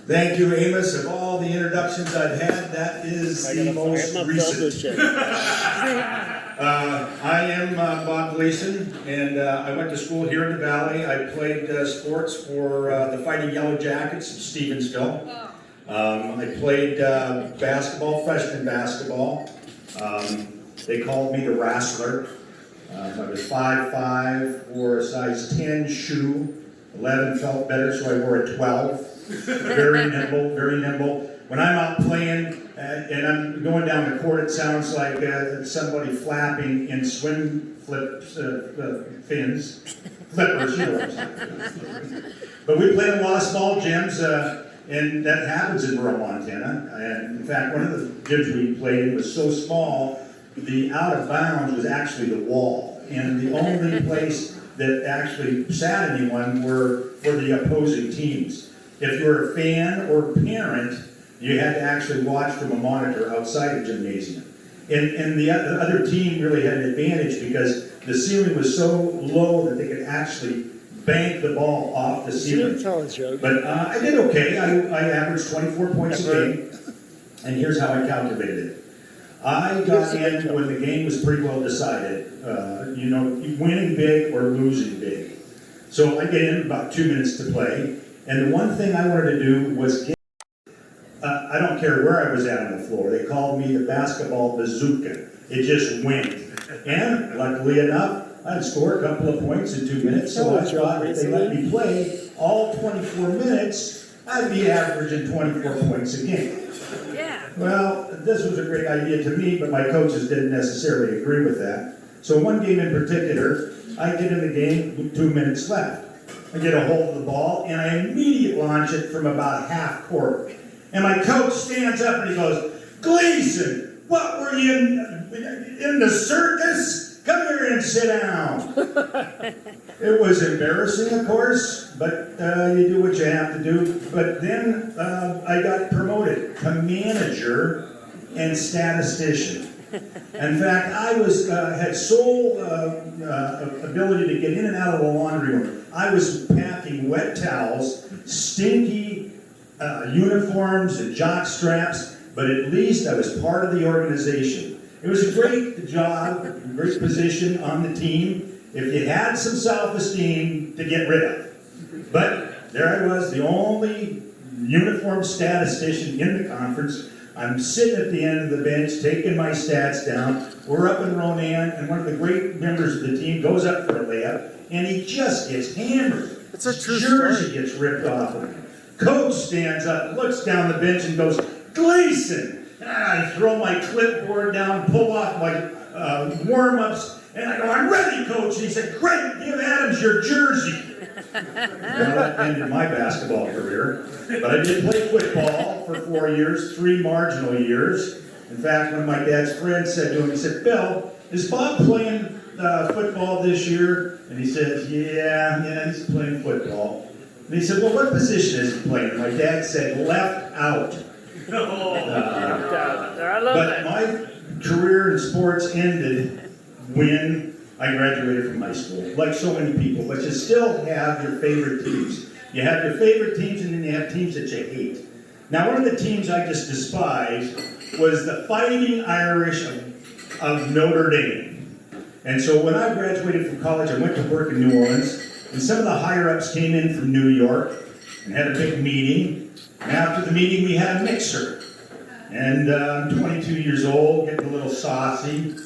Thank you, Amos. Of all the introductions I've had, that is the most recent. I am Bob Gleason, and I went to school here in the Valley. I played sports for the Fighting Yellow Jackets of Stevensville. I played basketball, freshman basketball. They called me the Wrestler. I was 5'5", wore a size 10 shoe. 11 felt better, so I wore a 12. Very nimble, very nimble. When I'm out playing and I'm going down the court, it sounds like somebody flapping in swim fins, flippers, you know. But we play in a lot of small gyms, and that happens in rural Montana. And in fact, one of the gyms we played in was so small, the out of bounds was actually the wall. And the only place that actually sat anyone were the opposing teams. If you were a fan or parent, you had to actually watch from a monitor outside the gymnasium. And the other team really had an advantage because the ceiling was so low that they could actually bank the ball off the ceiling. But I did okay. I averaged 24 points a game, and here's how I calculated it. I got in when the game was pretty well decided. Winning big or losing big. So I get in about 2 minutes to play, and the one thing I wanted to do was get, I don't care where I was at on the floor, they called me the basketball bazooka. It just went. And luckily enough, I'd score a couple of points in 2 minutes, so I thought if they let me play all 24 minutes, I'd be averaging 24 points a game. Yeah. Well, this was a great idea to me, but my coaches didn't necessarily agree with that. So one game in particular, I get in the game with 2 minutes left. I get a hold of the ball, and I immediately launch it from about half court. And my coach stands up and he goes, "Gleason, what were you in the circus? Come here and sit down." It was embarrassing, of course, but you do what you have to do. But then I got promoted to manager and statistician. In fact, I had sole ability to get in and out of the laundry room. I was packing wet towels, stinky uniforms and jock straps, but at least I was part of the organization. It was a great job, great position on the team if you had some self-esteem to get rid of. But there I was, the only uniform statistician in the conference. I'm sitting at the end of the bench, taking my stats down. We're up in Ronan, and one of the great members of the team goes up for a layup, and he just gets hammered. It's a true Jersey story. gets ripped off of him. Coach stands up, looks down the bench, and goes, "Gleason!" And I throw my clipboard down, pull off my warm-ups, and I go, "I'm ready, Coach." And he said, "Great, give Adams your jersey." Well, that ended my basketball career. But I did play football for 4 years, 3 marginal years. In fact, when my dad's friend said to him, he said, "Bill, is Bob playing football this year?" And he said, yeah, he's playing football. And he said, "Well, what position is he playing?" And my dad said, "Left out." I love But that. my career in sports ended when I graduated from high school, like so many people, but you still have your favorite teams. You have your favorite teams, and then you have teams that you hate. Now, one of the teams I just despised was the Fighting Irish of Notre Dame. And so when I graduated from college, I went to work in New Orleans, and some of the higher-ups came in from New York and had a big meeting. And after the meeting, we had a mixer. And I'm 22 years old, getting a little saucy.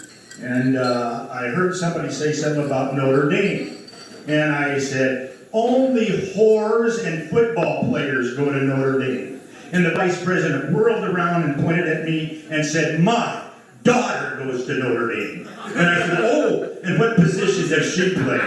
And I heard somebody say something about Notre Dame. And I said, "Only whores and football players go to Notre Dame." And the vice president whirled around and pointed at me and said, "My daughter goes to Notre Dame." And I said, "Oh, and what position does she play?"